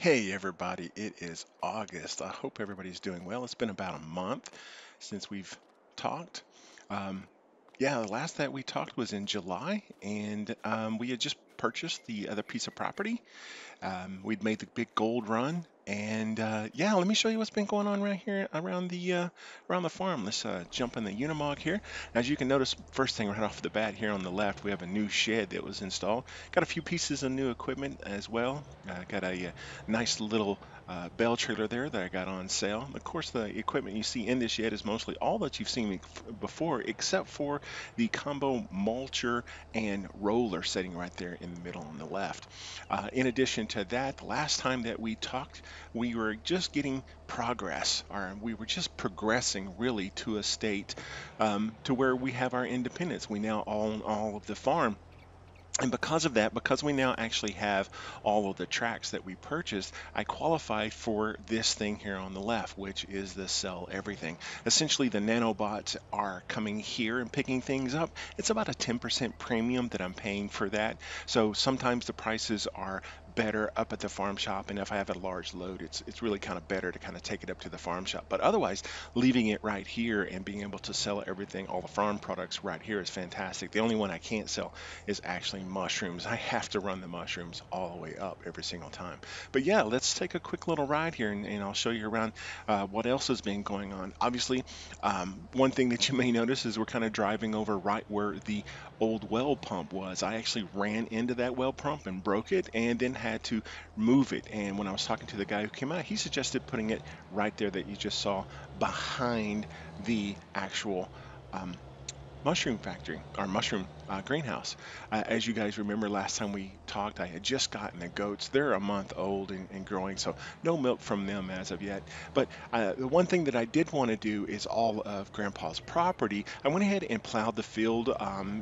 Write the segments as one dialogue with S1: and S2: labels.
S1: Hey everybody, it is August. I hope everybody's doing well. It's been about a month since we've talked. Um, yeah, the last that we talked was in July, and we had just purchased the other piece of property. We'd made the big gold run, and yeah, let me show you what's been going on right here around the farm. Let's jump in the Unimog here. As you can notice, first thing right off the bat here on the left, we have a new shed that was installed. Got a few pieces of new equipment as well. Got a nice little bell trailer there that I got on sale. Of course, the equipment you see in this shed is mostly all that you've seen before, except for the combo mulcher and roller sitting right there in the middle on the left. In addition to that, the last time that we talked, we were just getting progress, or we were just progressing really to a state to where we have our independence. We now own all of the farm. And because of that, because we now actually have all of the tracks that we purchased, I qualify for this thing here on the left, which is the sell everything. Essentially, the nanobots are coming here and picking things up. It's about a 10% premium that I'm paying for that. So sometimes the prices are better up at the farm shop, and if I have a large load, it's really kind of better to kind of take it up to the farm shop. But otherwise, leaving it right here and being able to sell everything, all the farm products right here is fantastic. The only one I can't sell is actually mushrooms. I have to run the mushrooms all the way up every single time. But yeah, let's take a quick little ride here, and I'll show you around what else has been going on. Obviously, one thing that you may notice is we're kind of driving over right where the old well pump was. I actually ran into that well pump and broke it, and then had to move it. And when I was talking to the guy who came out, he suggested putting it right there that you just saw behind the actual um, mushroom factory, our mushroom greenhouse. As you guys remember, last time we talked, I had just gotten the goats. They're a month old and growing, so no milk from them as of yet. But the one thing that I did want to do is all of Grandpa's property. I went ahead and plowed the field,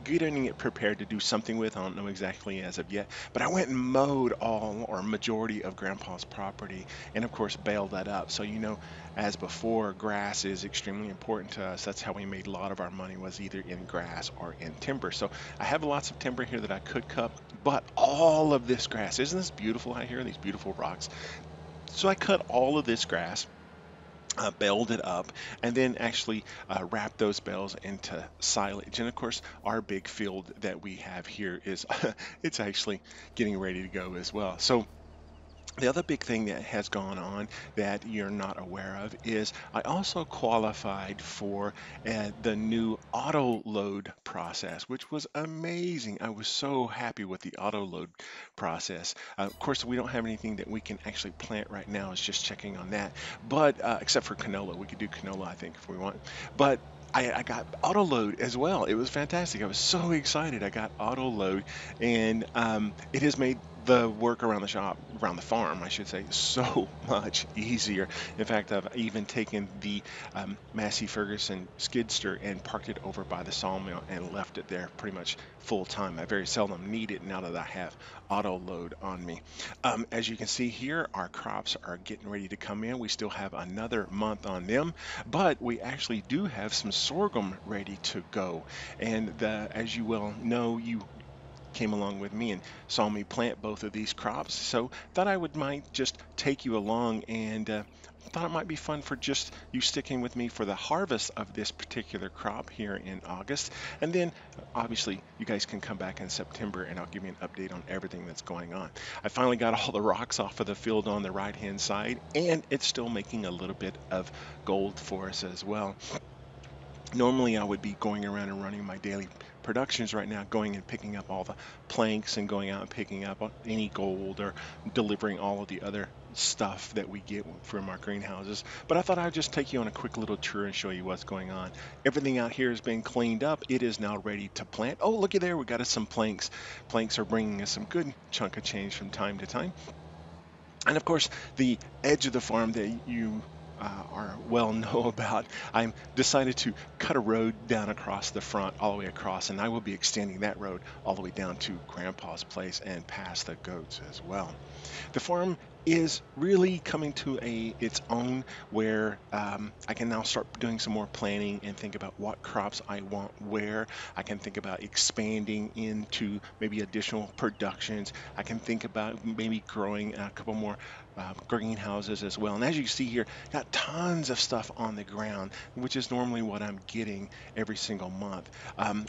S1: getting it prepared to do something with. I don't know exactly as of yet, but I went and mowed all or majority of Grandpa's property, and of course baled that up. So as before, grass is extremely important to us. That's how we made a lot of our money, was either in grass or in timber. So I have lots of timber here that I could cut, but all of this grass, isn't this beautiful out here? These beautiful rocks. So I cut all of this grass. Baled it up, and then actually wrapped those bales into silage. And of course, our big field that we have here is it's actually getting ready to go as well. So the other big thing that has gone on that you're not aware of is I also qualified for the new auto load process, which was amazing. I was so happy with the auto load process. Of course, we don't have anything that we can actually plant right now. It's just checking on that. But except for canola, we could do canola, I think, if we want. But I got auto load as well. It was fantastic. I was so excited. I got auto load, and it has made the work around the shop, around the farm, I should say, so much easier. In fact, I've even taken the Massey Ferguson skidster and parked it over by the sawmill and left it there pretty much full time. I very seldom need it now that I have auto load on me. As you can see here, our crops are getting ready to come in. We still have another month on them, but we actually do have some sorghum ready to go. And as you well know, you came along with me and saw me plant both of these crops. So thought I would might just take you along, and thought it might be fun for just you sticking with me for the harvest of this particular crop here in August. And then obviously you guys can come back in September and I'll give you an update on everything that's going on. I finally got all the rocks off of the field on the right hand side, and it's still making a little bit of gold for us as well. Normally, I would be going around and running my daily productions right now, going and picking up all the planks and going out and picking up any gold or delivering all of the other stuff that we get from our greenhouses. But I thought I'd just take you on a quick little tour and show you what's going on. Everything out here has been cleaned up. It is now ready to plant. Oh, looky there, we got us some planks. Planks are bringing us some good chunk of change from time to time. And of course, the edge of the farm that you are well know about, I'm decided to cut a road down across the front, all the way across, and I will be extending that road all the way down to Grandpa's place and past the goats as well. The farm is really coming to its own, where I can now start doing some more planning and think about what crops I want where. I can think about expanding into maybe additional productions. I can think about maybe growing a couple more greenhouses as well. And as you see here, got tons of stuff on the ground, which is normally what I'm getting every single month.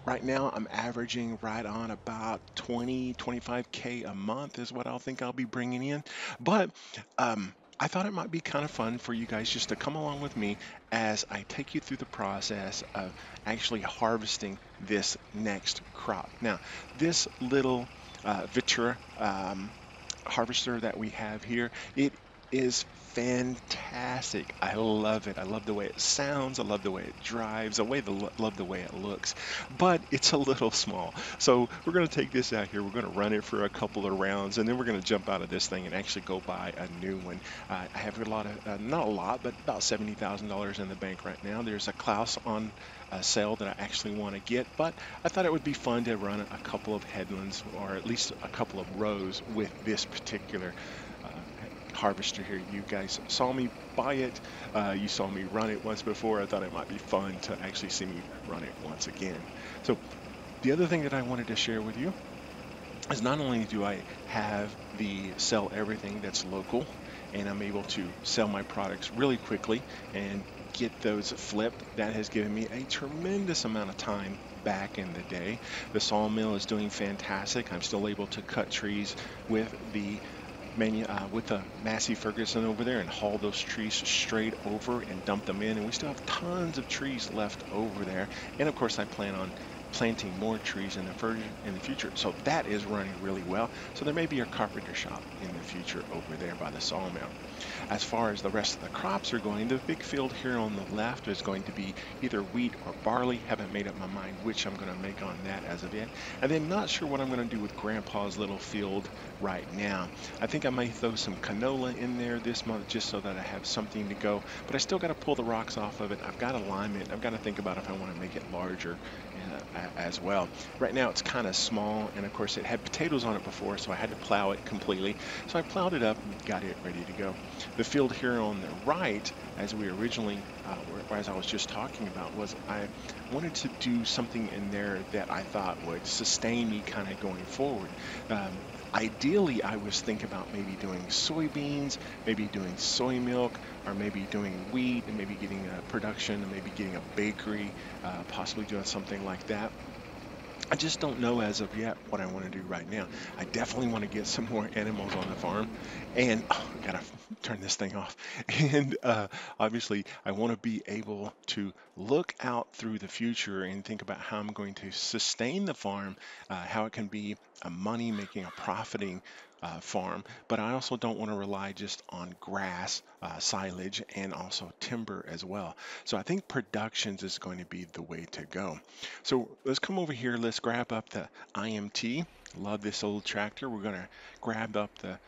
S1: Right now, I'm averaging right on about 20, 25K a month is what I'll think I'll be bringing in. But I thought it might be kind of fun for you guys just to come along with me as I take you through the process of actually harvesting this next crop. Now, this little Vitra harvester that we have here, it is fantastic. I love it. I love the way it sounds. I love the way it drives. Love the way it looks. But it's a little small. So we're going to take this out here. We're going to run it for a couple of rounds, and then we're going to jump out of this thing and actually go buy a new one. I have a lot of, not a lot, but about $70,000 in the bank right now. There's a Klaus on sale that I actually want to get, but I thought it would be fun to run a couple of headlands, or at least a couple of rows with this particular harvester here. You guys saw me buy it. You saw me run it once before. I thought it might be fun to actually see me run it once again. So the other thing that I wanted to share with you is not only do I have the sell everything that's local, and I'm able to sell my products really quickly and get those flipped. That has given me a tremendous amount of time back in the day. The sawmill is doing fantastic. I'm still able to cut trees with the with the Massey Ferguson over there and haul those trees straight over and dump them in. And we still have tons of trees left over there. And of course, I plan on planting more trees in the future. So that is running really well. So there may be a carpenter shop in the future over there by the sawmill. As far as the rest of the crops are going, the big field here on the left is going to be either wheat or barley. Haven't made up my mind which I'm going to make on that as of yet. And then not sure what I'm going to do with Grandpa's little field right now. I think I might throw some canola in there this month just so that I have something to go. But I still got to pull the rocks off of it. I've got to lime it. I've got to think about if I want to make it larger as well. Right now it's kind of small, and of course it had potatoes on it before, so I had to plow it completely. So I plowed it up and got it ready to go. The field here on the right, as we originally, or as I was just talking about, was I wanted to do something in there that I thought would sustain me kind of going forward. Ideally, I was thinking about maybe doing soybeans, maybe doing soy milk, or maybe doing wheat, and maybe getting a production, and maybe getting a bakery, possibly doing something like that. I just don't know as of yet what I want to do right now. I definitely want to get some more animals on the farm, and gotta turn this thing off. And obviously, I want to be able to look out through the future and think about how I'm going to sustain the farm, how it can be a money making, a profiting farm. But I also don't want to rely just on grass, silage, and also timber as well. So I think productions is going to be the way to go. So let's come over here. Let's grab up the IMT. Love this old tractor. We're going to grab up the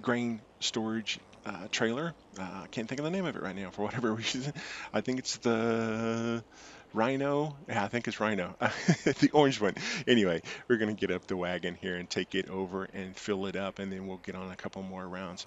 S1: grain storage trailer. I can't think of the name of it right now for whatever reason. I think it's the Rhino. Yeah, I think it's Rhino, the orange one. Anyway, we're going to get up the wagon here and take it over and fill it up, and then we'll get on a couple more rounds.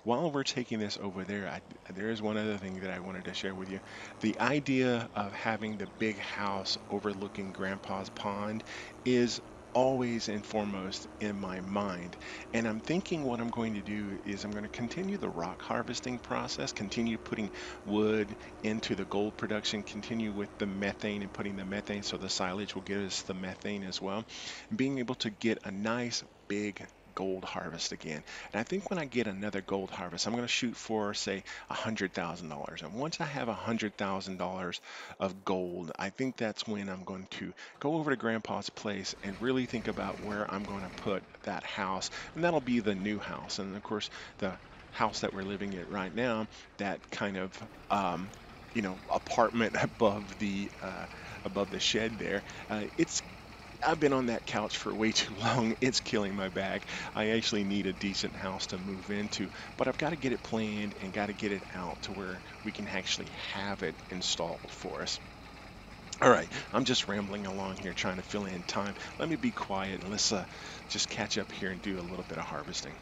S1: While we're taking this over there, there is one other thing that I wanted to share with you. The idea of having the big house overlooking Grandpa's pond is always and foremost in my mind. And I'm thinking what I'm going to do is I'm going to continue the rock harvesting process, continue putting wood into the gold production, continue with the methane and putting the methane so the silage will give us the methane as well. And being able to get a nice big gold harvest again. And I think when I get another gold harvest, I'm going to shoot for, say, $100,000. And once I have $100,000 of gold, I think that's when I'm going to go over to Grandpa's place and really think about where I'm going to put that house. And that'll be the new house. And of course, the house that we're living in right now, that kind of apartment above the shed there, it's I've been on that couch for way too long. It's killing my back. I actually need a decent house to move into, but I've got to get it planned and got to get it out to where we can actually have it installed for us. All right, I'm just rambling along here trying to fill in time. Let me be quiet and let's just catch up here and do a little bit of harvesting.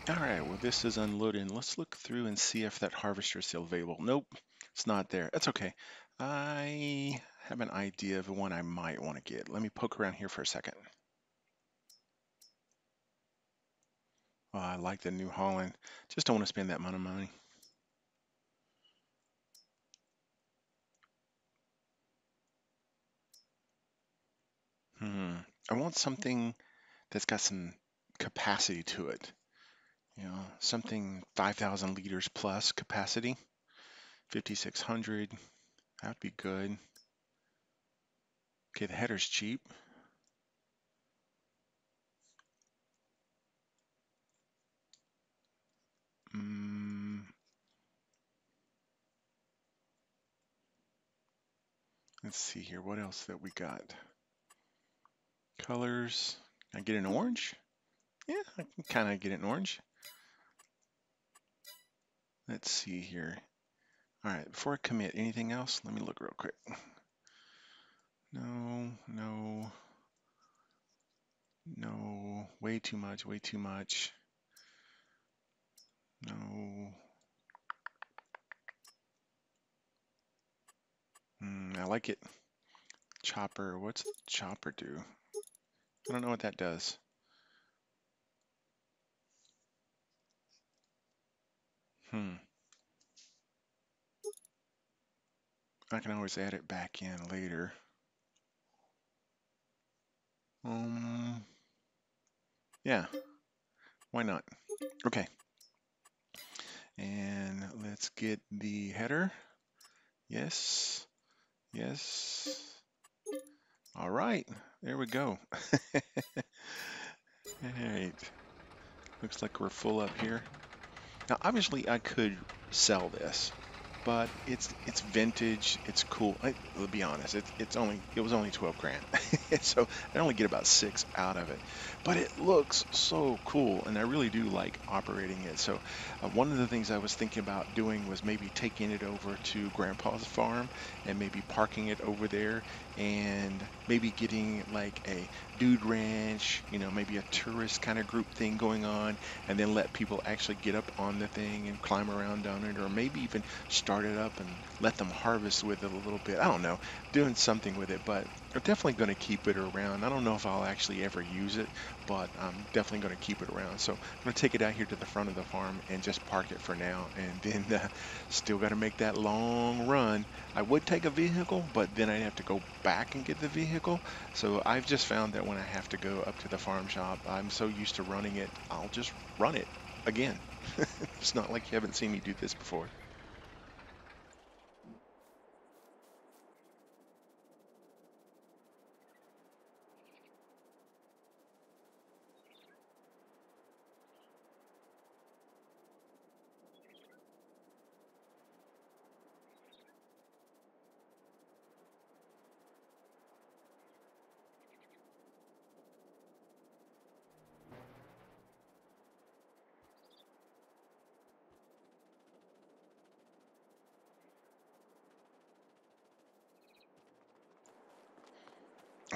S1: All right, well, this is unloading. Let's look through and see if that harvester is still available. Nope, it's not there. That's okay. I have an idea of one I might want to get. Let me poke around here for a second. Oh, I like the New Holland. Just don't want to spend that amount of money. I want something that's got some capacity to it. You know, something 5,000 liters plus capacity, 5,600. That'd be good. Okay, the header's cheap. Mm, let's see here. What else that we got? Colors. Can I get an orange? Yeah, I can kind of get an orange. Let's see here. All right, before I commit, anything else? Let me look real quick. No, no, no. Way too much, way too much. No. I like it. Chopper. What's the chopper do? I don't know what that does. I can always add it back in later. Yeah, why not? Okay, and let's get the header. Yes, yes. All right, there we go. All right, looks like we're full up here. Now, obviously, I could sell this, but it's vintage. It's cool. I'll be honest. It was only 12 grand, so I only get about 6 out of it. But it looks so cool, and I really do like operating it. So one of the things I was thinking about doing was maybe taking it over to Grandpa's farm and maybe parking it over there and maybe getting like a dude ranch, maybe a tourist kind of group thing going on, and then let people actually get up on the thing and climb around on it, or maybe even start it up and let them harvest with it a little bit. I don't know, doing something with it, but I'm definitely going to keep it around. I don't know if I'll actually ever use it, but I'm definitely going to keep it around. So I'm going to take it out here to the front of the farm and just park it for now, and then still got to make that long run. I would take a vehicle, but then I'd have to go back and get the vehicle. So I've just found that when I have to go up to the farm shop, I'm so used to running it, I'll just run it again. It's not like you haven't seen me do this before.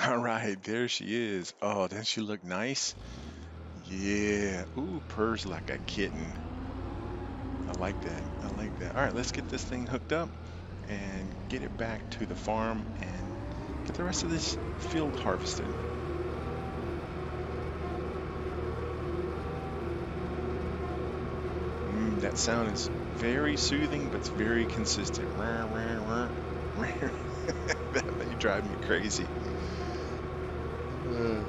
S1: All right, there she is. Oh, doesn't she look nice? Yeah. Ooh, purrs like a kitten. I like that. I like that. All right, let's get this thing hooked up and get it back to the farm and get the rest of this field harvested. That sound is very soothing, but it's very consistent. That may drive me crazy. Uh,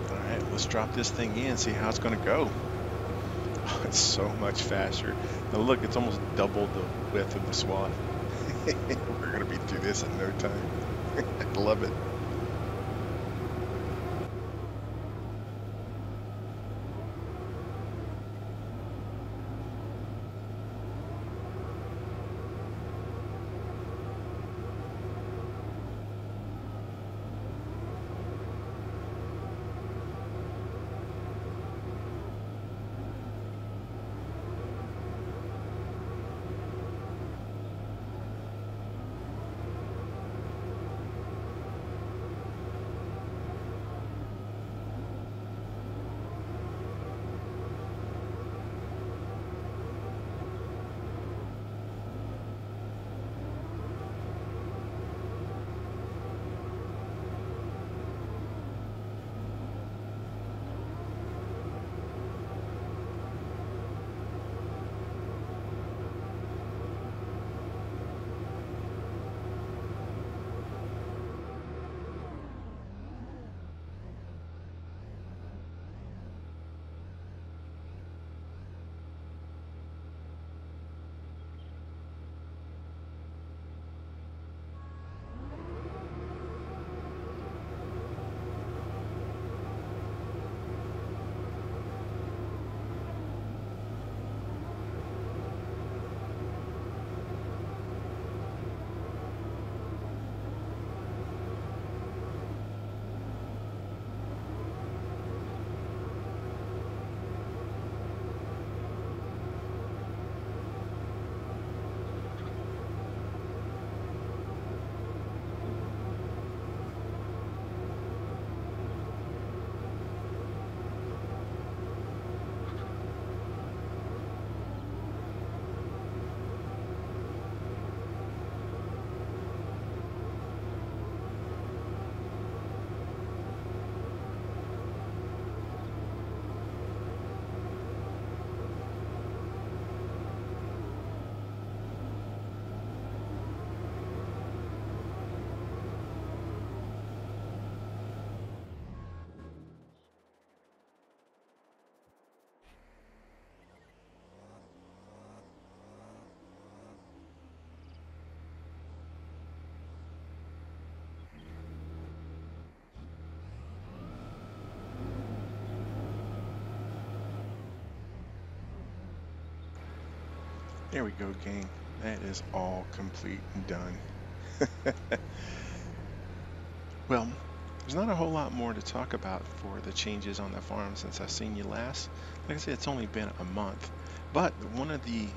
S1: all right, let's drop this thing in, see how it's going to go. Oh, it's so much faster. Now look, it's almost double the width of the swath. We're going to be through this in no time. I love it. There we go, gang. That is all complete and done. Well, there's not a whole lot more to talk about for the changes on the farm since I've seen you last. Like I said, it's only been a month. But one of the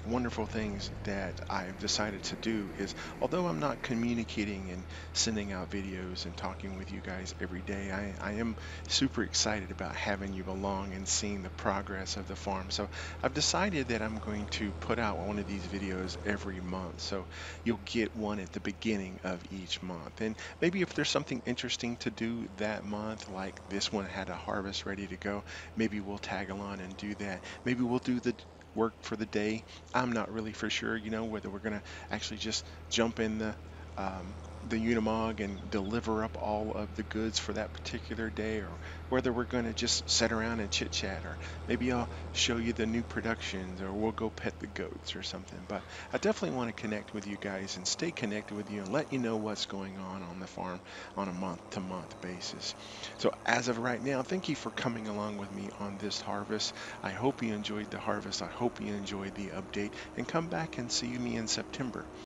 S1: wonderful things that I've decided to do is, although I'm not communicating and sending out videos and talking with you guys every day, I am super excited about having you along and seeing the progress of the farm. So I've decided that I'm going to put out one of these videos every month. So you'll get one at the beginning of each month. And maybe if there's something interesting to do that month, like this one had a harvest ready to go, maybe we'll tag along and do that. Maybe we'll do the work for the day. I'm not really for sure, whether we're gonna actually just jump in the Unimog and deliver up all of the goods for that particular day, or whether we're going to just sit around and chit chat, or maybe I'll show you the new productions, or we'll go pet the goats or something. But I definitely want to connect with you guys and stay connected with you and let you know what's going on the farm on a month to month basis. So as of right now, thank you for coming along with me on this harvest. I hope you enjoyed the harvest. I hope you enjoyed the update, and come back and see me in September.